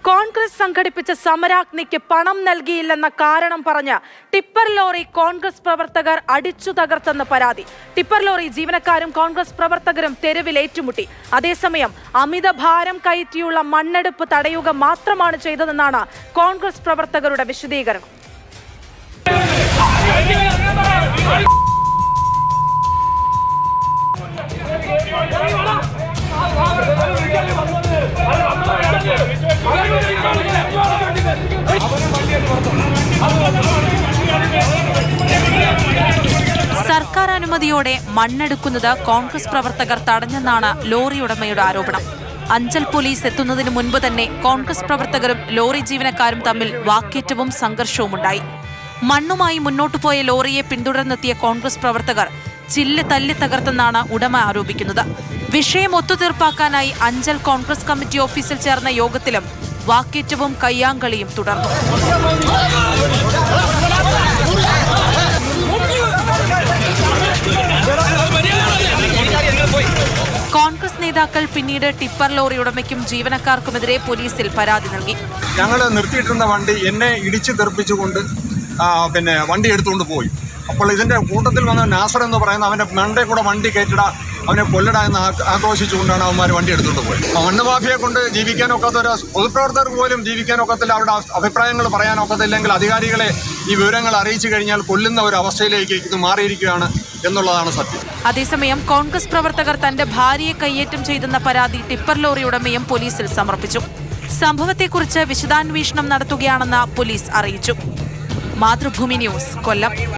കോൺഗ്രസ് സംഘടിപ്പിച്ച സമരാഗ്നിക്ക് പണം നൽകിയില്ലെന്ന കാരണം പറഞ്ഞ് ടിപ്പർ ലോറി കോൺഗ്രസ് പ്രവർത്തകർ അടിച്ചു തകർത്തെന്ന് പരാതി. ടിപ്പർ ലോറി ജീവനക്കാരും കോൺഗ്രസ് പ്രവർത്തകരും തെരുവിൽ ഏറ്റുമുട്ടി. അതേസമയം അമിത ഭാരം കയറ്റിയുള്ള മണ്ണെടുപ്പ് തടയുക മാത്രമാണ് ചെയ്തതെന്നാണ് കോൺഗ്രസ് പ്രവർത്തകരുടെ വിശദീകരണം. സർക്കാർ അനുമതിയോടെ മണ്ണെടുക്കുന്നത് കോൺഗ്രസ് പ്രവർത്തകർ തടഞ്ഞെന്നാണ് ലോറി ഉടമയുടെ ആരോപണം. അഞ്ചൽ പോലീസ് എത്തുന്നതിന് മുൻപ് തന്നെ കോൺഗ്രസ് പ്രവർത്തകരും ലോറി ജീവനക്കാരും തമ്മിൽ വാക്കേറ്റവും സംഘർഷവുമുണ്ടായി. മണ്ണുമായി മുന്നോട്ടു പോയ ലോറിയെ പിന്തുടർന്നെത്തിയ കോൺഗ്രസ് പ്രവർത്തകർ ചില്ല് തല്ലി തകർത്തെന്നാണ് ഉടമ ആരോപിക്കുന്നത്. വിഷയം ഒത്തുതീർപ്പാക്കാനായി അഞ്ചൽ കോൺഗ്രസ് കമ്മിറ്റി ഓഫീസിൽ ചേർന്ന യോഗത്തിലും വാക്കേറ്റവും കയ്യാങ്കളിയും തുടർന്നു. കോൺഗ്രസ് നേതാക്കൾ പിന്നീട് ടിപ്പർ ലോറി ഉടമയ്ക്കും ജീവനക്കാർക്കുമെതിരെ പോലീസിൽ പരാതി നൽകി. ഞങ്ങൾ നിർത്തിയിട്ടിരുന്ന വണ്ടി എന്നെ ഇടിച്ചു തെറിപ്പിച്ചുകൊണ്ട് വണ്ടി എടുത്തുകൊണ്ട് പോയി. അപ്പോൾ ഇതിന്റെ കൂട്ടത്തിൽ വന്ന നാസർ എന്ന് പറയുന്ന അവന്റെ മണ്ടേ കൂടെ വണ്ടി കയറ്റിട, അവനെ കൊല്ലട എന്ന് ആക്രോശിച്ചുകൊണ്ടാണ് അവന്മാർ വണ്ടി എടുത്തുകൊണ്ട് പോയത്. മണ്ണ് മാഫിയെ കൊണ്ട് ജീവിക്കാനൊക്കാത്ത ഒരു പൊതുപ്രവർത്തകർക്ക് പോലും ജീവിക്കാനൊക്കത്തില്ല. അവരുടെ അഭിപ്രായങ്ങൾ പറയാനൊക്കത്തില്ലെങ്കിൽ അധികാരികളെ ഈ വിവരങ്ങൾ അറിയിച്ചു കഴിഞ്ഞാൽ കൊല്ലുന്ന ഒരു അവസ്ഥയിലേക്ക് ഇത് മാറിയിരിക്കുകയാണ് എന്നുള്ളതാണ് സത്യം. അതേസമയം കോൺഗ്രസ് പ്രവർത്തകർ തന്റെ ഭാര്യയെ കയ്യേറ്റം ചെയ്തെന്ന പരാതി ടിപ്പർ ലോറി ഉടമയും പോലീസിൽ സമർപ്പിച്ചു. സംഭവത്തെക്കുറിച്ച് വിശദാന്വേഷണം നടത്തുകയാണെന്ന് പോലീസ് അറിയിച്ചു. മാതൃഭൂമി ന്യൂസ്, കൊല്ലം.